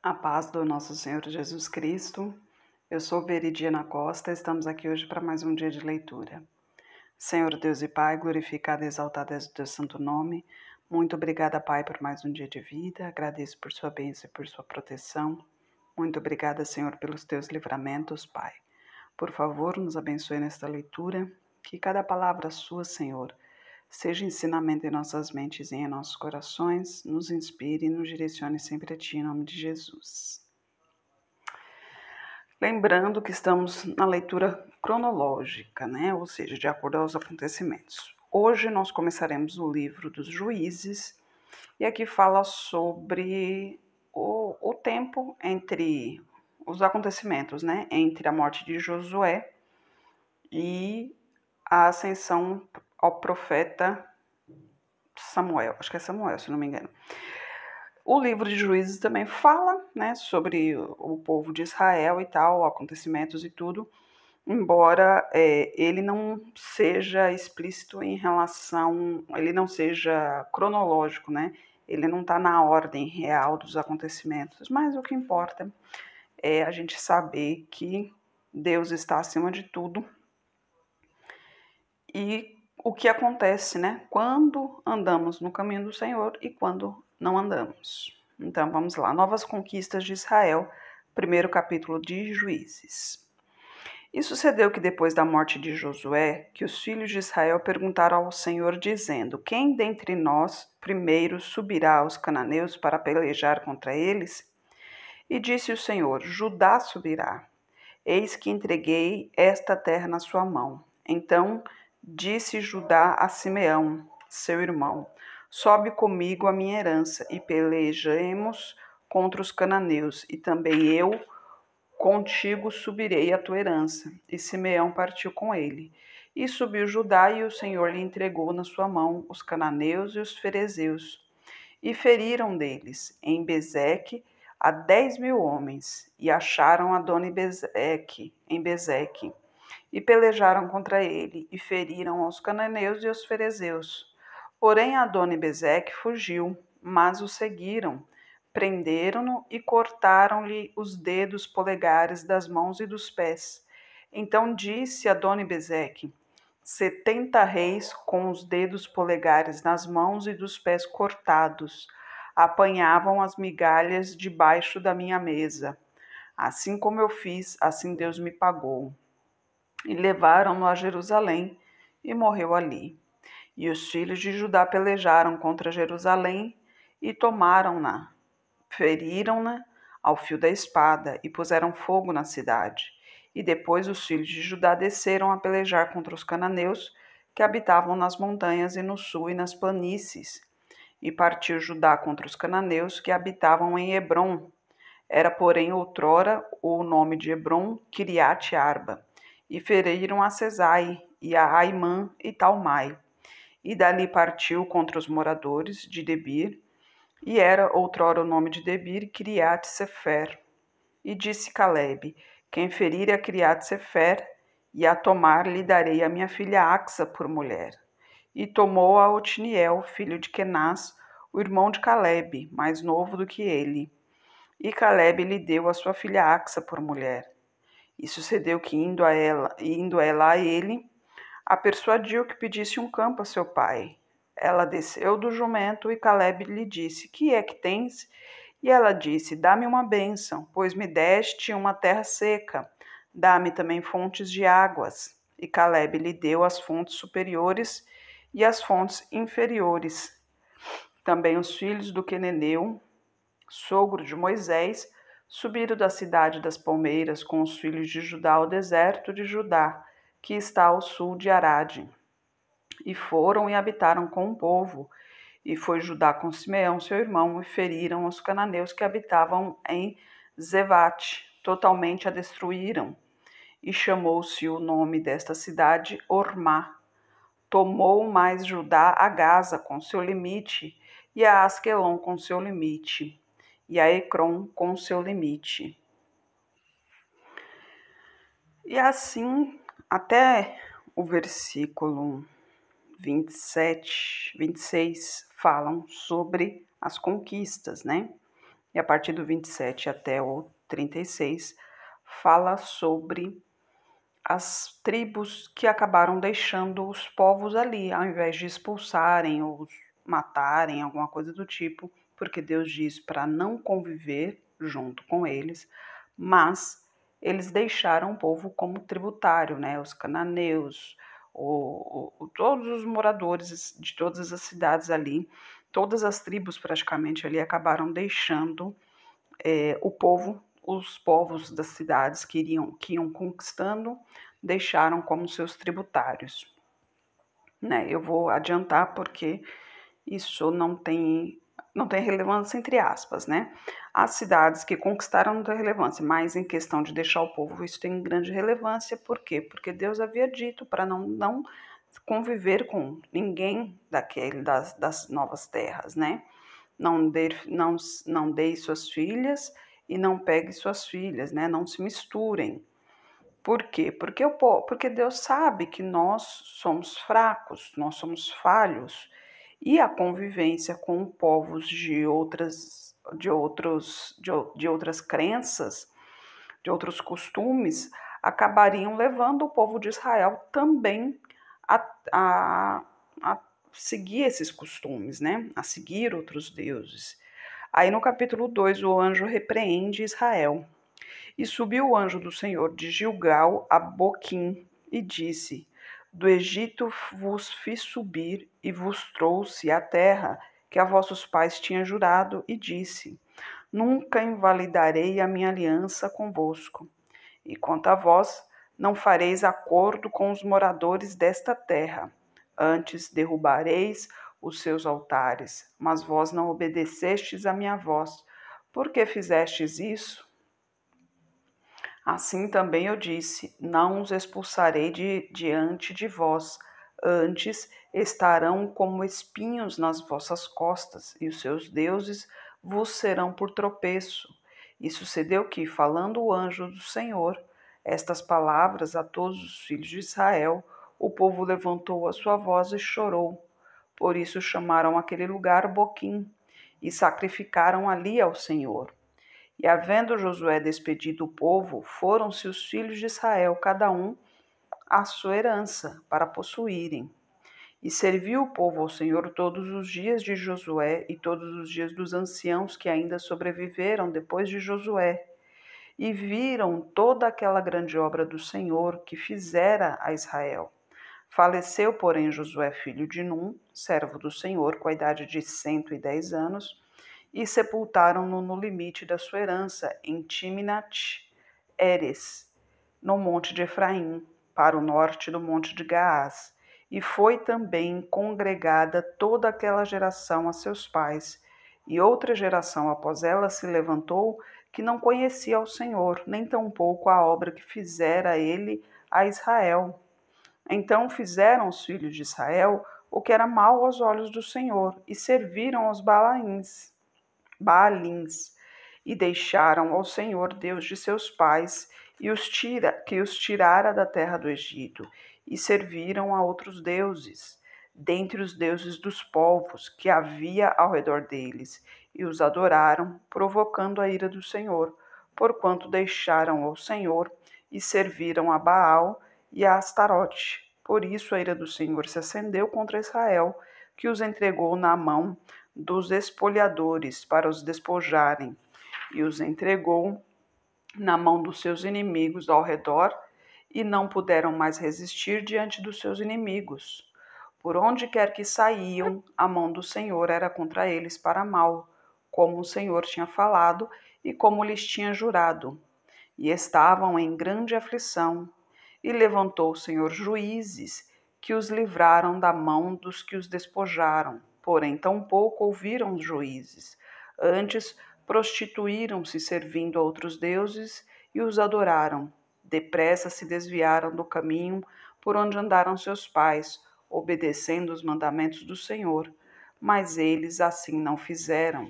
A paz do nosso Senhor Jesus Cristo. Eu sou Veridiana Costa, estamos aqui hoje para mais um dia de leitura. Senhor Deus e Pai, glorificado e exaltado és o teu santo nome. Muito obrigada, Pai, por mais um dia de vida. Agradeço por sua bênção e por sua proteção. Muito obrigada, Senhor, pelos teus livramentos, Pai. Por favor, nos abençoe nesta leitura, que cada palavra sua, Senhor, seja ensinamento em nossas mentes e em nossos corações, nos inspire e nos direcione sempre a Ti, em nome de Jesus. Lembrando que estamos na leitura cronológica, né? Ou seja, de acordo aos acontecimentos. Hoje nós começaremos o livro dos Juízes, e aqui fala sobre o tempo entre os acontecimentos, né? Entre a morte de Josué e a ascensão ao profeta Samuel, acho que é Samuel, se não me engano. O livro de Juízes também fala, né, sobre o povo de Israel e tal, acontecimentos e tudo, embora ele não seja explícito em relação, ele não seja cronológico, né? Ele não está na ordem real dos acontecimentos, mas o que importa é a gente saber que Deus está acima de tudo e o que acontece, né, quando andamos no caminho do Senhor e quando não andamos. Então vamos lá, novas conquistas de Israel, primeiro capítulo de Juízes. E sucedeu que depois da morte de Josué, que os filhos de Israel perguntaram ao Senhor, dizendo: Quem dentre nós primeiro subirá aos cananeus para pelejar contra eles? E disse o Senhor: Judá subirá. Eis que entreguei esta terra na sua mão. Então disse Judá a Simeão, seu irmão: Sobe comigo a minha herança e pelejemos contra os cananeus, e também eu contigo subirei a tua herança. E Simeão partiu com ele. E subiu Judá, e o Senhor lhe entregou na sua mão os cananeus e os ferezeus. E feriram deles, em Bezeque, a 10.000 homens, e acharam Adoni-Bezeque, em Bezeque. E pelejaram contra ele, e feriram aos cananeus e aos ferezeus. Porém Adoni-Bezeque fugiu, mas o seguiram, prenderam-no e cortaram-lhe os dedos polegares das mãos e dos pés. Então disse Adoni-Bezeque: 70 reis com os dedos polegares nas mãos e dos pés cortados apanhavam as migalhas debaixo da minha mesa. Assim como eu fiz, assim Deus me pagou. E levaram-no a Jerusalém, e morreu ali. E os filhos de Judá pelejaram contra Jerusalém e tomaram-na. Feriram-na ao fio da espada e puseram fogo na cidade. E depois os filhos de Judá desceram a pelejar contra os cananeus que habitavam nas montanhas e no sul e nas planícies. E partiu Judá contra os cananeus que habitavam em Hebrom. Era, porém, outrora o nome de Hebrom Kiriate Arba. E feriram a Sesai e a Aimã e Talmai. E dali partiu contra os moradores de Debir, e era outrora o nome de Debir, Kiriat Sefer. E disse Calebe: Quem ferir a Kiriat Sefer e a tomar, lhe darei a minha filha Axa por mulher. E tomou a Otiniel, filho de Kenaz, o irmão de Calebe, mais novo do que ele. E Calebe lhe deu a sua filha Axa por mulher. E sucedeu que, indo ela a ele, a persuadiu que pedisse um campo a seu pai. Ela desceu do jumento e Calebe lhe disse: Que é que tens? E ela disse: Dá-me uma bênção, pois me deste uma terra seca. Dá-me também fontes de águas. E Calebe lhe deu as fontes superiores e as fontes inferiores. Também os filhos do Queneneu, sogro de Moisés, subiram da cidade das palmeiras com os filhos de Judá ao deserto de Judá, que está ao sul de Arade. E foram e habitaram com o povo. E foi Judá com Simeão, seu irmão, e feriram os cananeus que habitavam em Zevate. Totalmente a destruíram. E chamou-se o nome desta cidade Ormá. Tomou mais Judá a Gaza com seu limite, e a Asquelon com seu limite, e a Ecrom com seu limite. E assim, até o versículo 27, 26 falam sobre as conquistas, né? e a partir do 27 até o 36, fala sobre as tribos que acabaram deixando os povos ali, ao invés de expulsarem ou matarem, alguma coisa do tipo, porque Deus diz para não conviver junto com eles, mas eles deixaram o povo como tributário, né? Os cananeus, todos os moradores de todas as cidades ali, todas as tribos praticamente ali acabaram deixando o povo, os povos das cidades que iam conquistando, deixaram como seus tributários. Né? Eu vou adiantar porque isso não tem relevância entre aspas, né? As cidades que conquistaram não tem relevância, mas em questão de deixar o povo, isso tem grande relevância. Por quê? Porque Deus havia dito para não conviver com ninguém das novas terras, né? Não dê suas filhas e não pegue suas filhas, né? Não se misturem. Por quê? Porque Deus sabe que nós somos fracos, nós somos falhos, e a convivência com povos de outras crenças, de outros costumes, acabariam levando o povo de Israel também a, a, a seguir esses costumes, né? A seguir outros deuses. Aí no capítulo 2, o anjo repreende Israel. E subiu o anjo do Senhor de Gilgal a Boquim e disse: Do Egito vos fiz subir e vos trouxe à terra que a vossos pais tinha jurado, e disse: Nunca invalidarei a minha aliança convosco. E quanto a vós, não fareis acordo com os moradores desta terra. Antes derrubareis os seus altares, mas vós não obedecestes à minha voz. Por que fizestes isso? Assim também eu disse: Não os expulsarei diante de vós, antes estarão como espinhos nas vossas costas, e os seus deuses vos serão por tropeço. E sucedeu que, falando o anjo do Senhor estas palavras a todos os filhos de Israel, o povo levantou a sua voz e chorou. Por isso chamaram aquele lugar Boquim, e sacrificaram ali ao Senhor. E havendo Josué despedido o povo, foram-se os filhos de Israel, cada um à sua herança, para possuírem. E serviu o povo ao Senhor todos os dias de Josué e todos os dias dos anciãos que ainda sobreviveram depois de Josué. E viram toda aquela grande obra do Senhor que fizera a Israel. Faleceu, porém, Josué, filho de Num, servo do Senhor, com a idade de 110 anos, e sepultaram-no no limite da sua herança, em Timnat-Heres, no monte de Efraim, para o norte do monte de Gaás. E foi também congregada toda aquela geração a seus pais. E outra geração após ela se levantou, que não conhecia ao Senhor, nem tampouco a obra que fizera ele a Israel. Então fizeram os filhos de Israel o que era mal aos olhos do Senhor, e serviram aos Baalins, e deixaram ao Senhor, Deus de seus pais, que os tirara da terra do Egito, e serviram a outros deuses, dentre os deuses dos povos que havia ao redor deles, e os adoraram, provocando a ira do Senhor, porquanto deixaram ao Senhor e serviram a Baal e a Astarote. Por isso a ira do Senhor se acendeu contra Israel, que os entregou na mão dos espoliadores para os despojarem, e os entregou na mão dos seus inimigos ao redor, e não puderam mais resistir diante dos seus inimigos. Por onde quer que saíam, a mão do Senhor era contra eles para mal, como o Senhor tinha falado e como lhes tinha jurado. E estavam em grande aflição. E levantou o Senhor juízes, que os livraram da mão dos que os despojaram. Porém, tampouco ouviram os juízes. Antes, prostituíram-se servindo a outros deuses e os adoraram. Depressa se desviaram do caminho por onde andaram seus pais, obedecendo os mandamentos do Senhor. Mas eles assim não fizeram.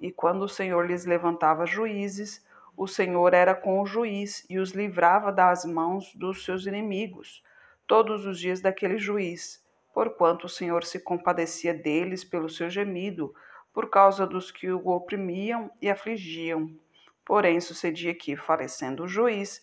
E quando o Senhor lhes levantava juízes, o Senhor era com o juiz e os livrava das mãos dos seus inimigos, todos os dias daquele juiz, porquanto o Senhor se compadecia deles pelo seu gemido, por causa dos que o oprimiam e afligiam. Porém, sucedia que, falecendo o juiz,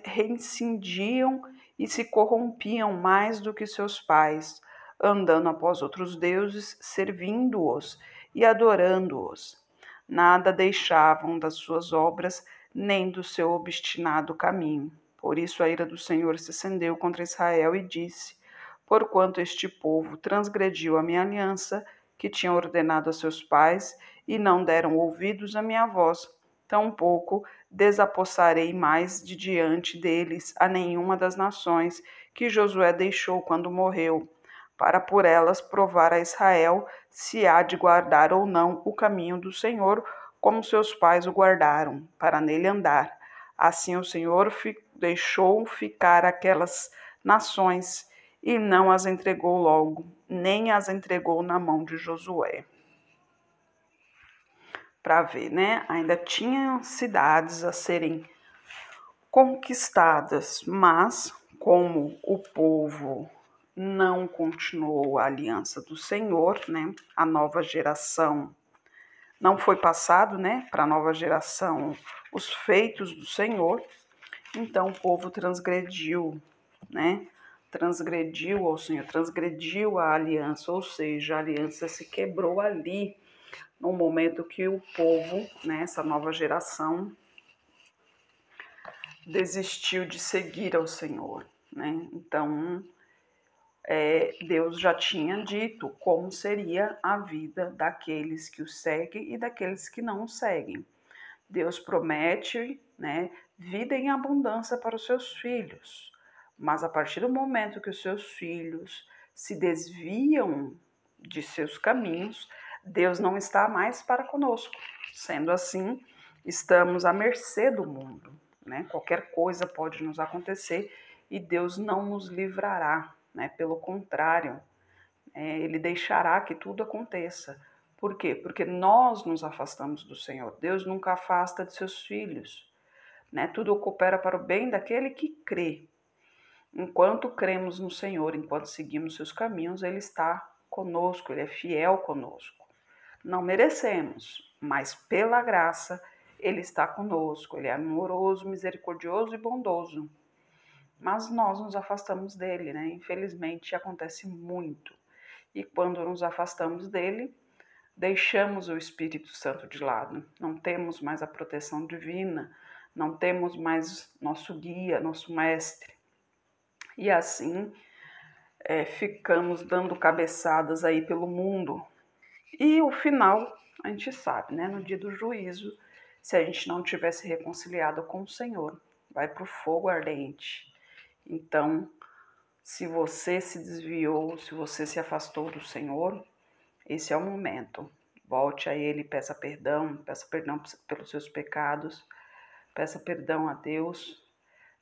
reincindiam e se corrompiam mais do que seus pais, andando após outros deuses, servindo-os e adorando-os. Nada deixavam das suas obras, nem do seu obstinado caminho. Por isso a ira do Senhor se acendeu contra Israel e disse: Porquanto este povo transgrediu a minha aliança, que tinha ordenado a seus pais, e não deram ouvidos à minha voz, tampouco desapossarei mais de diante deles a nenhuma das nações que Josué deixou quando morreu, para por elas provar a Israel se há de guardar ou não o caminho do Senhor, como seus pais o guardaram, para nele andar. Assim o Senhor deixou ficar aquelas nações e não as entregou logo, nem as entregou na mão de Josué. Para ver, né? Ainda tinham cidades a serem conquistadas, mas como o povo não continuou a aliança do Senhor, né? A nova geração não foi passado, né, para a nova geração os feitos do Senhor. Então o povo transgrediu, né? Transgrediu ao Senhor, transgrediu a aliança, ou seja, a aliança se quebrou ali, no momento que o povo, né, essa nova geração, desistiu de seguir ao Senhor, né? Então, Deus já tinha dito como seria a vida daqueles que o seguem e daqueles que não o seguem. Deus promete, né, vida em abundância para os seus filhos, mas a partir do momento que os seus filhos se desviam de seus caminhos, Deus não está mais para conosco. Sendo assim, estamos à mercê do mundo, né? Qualquer coisa pode nos acontecer e Deus não nos livrará, né? Pelo contrário, Ele deixará que tudo aconteça. Por quê? Porque nós nos afastamos do Senhor. Deus nunca afasta de seus filhos, né? Tudo coopera para o bem daquele que crê. Enquanto cremos no Senhor, enquanto seguimos seus caminhos, Ele está conosco, Ele é fiel conosco. Não merecemos, mas pela graça Ele está conosco. Ele é amoroso, misericordioso e bondoso. Mas nós nos afastamos dele, né? Infelizmente acontece muito. E quando nos afastamos dele, deixamos o Espírito Santo de lado. Não temos mais a proteção divina, não temos mais nosso guia, nosso mestre. E assim ficamos dando cabeçadas aí pelo mundo. E o final, a gente sabe, né? No dia do juízo, se a gente não tivesse reconciliado com o Senhor, vai para o fogo ardente. Então, se você se desviou, se você se afastou do Senhor, esse é o momento. Volte a Ele, peça perdão pelos seus pecados, peça perdão a Deus,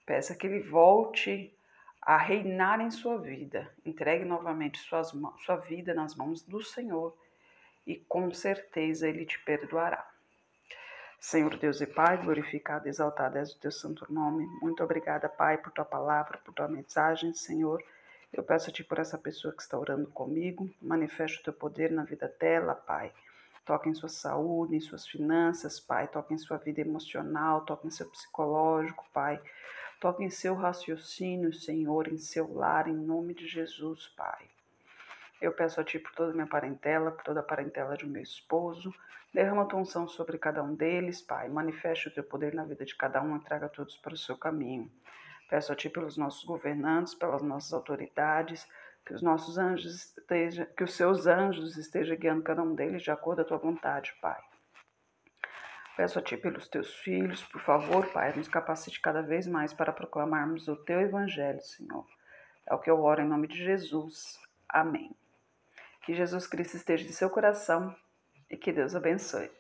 peça que Ele volte a reinar em sua vida. Entregue novamente sua vida nas mãos do Senhor e com certeza Ele te perdoará. Senhor Deus e Pai, glorificado e exaltado és o teu santo nome. Muito obrigada, Pai, por tua palavra, por tua mensagem, Senhor. Eu peço a Ti por essa pessoa que está orando comigo. Manifeste o Teu poder na vida dela, Pai. Toca em sua saúde, em suas finanças, Pai. Toca em sua vida emocional, toca em seu psicológico, Pai. Toca em seu raciocínio, Senhor, em seu lar, em nome de Jesus, Pai. Eu peço a Ti por toda a minha parentela, por toda a parentela do meu esposo. Derrama a Tua unção sobre cada um deles, Pai. Manifeste o Teu poder na vida de cada um e traga todos para o seu caminho. Peço a Ti pelos nossos governantes, pelas nossas autoridades, que os Seus anjos estejam guiando cada um deles de acordo com a Tua vontade, Pai. Peço a Ti pelos Teus filhos, por favor, Pai, nos capacite cada vez mais para proclamarmos o Teu Evangelho, Senhor. É o que eu oro em nome de Jesus. Amém. Que Jesus Cristo esteja em seu coração e que Deus abençoe.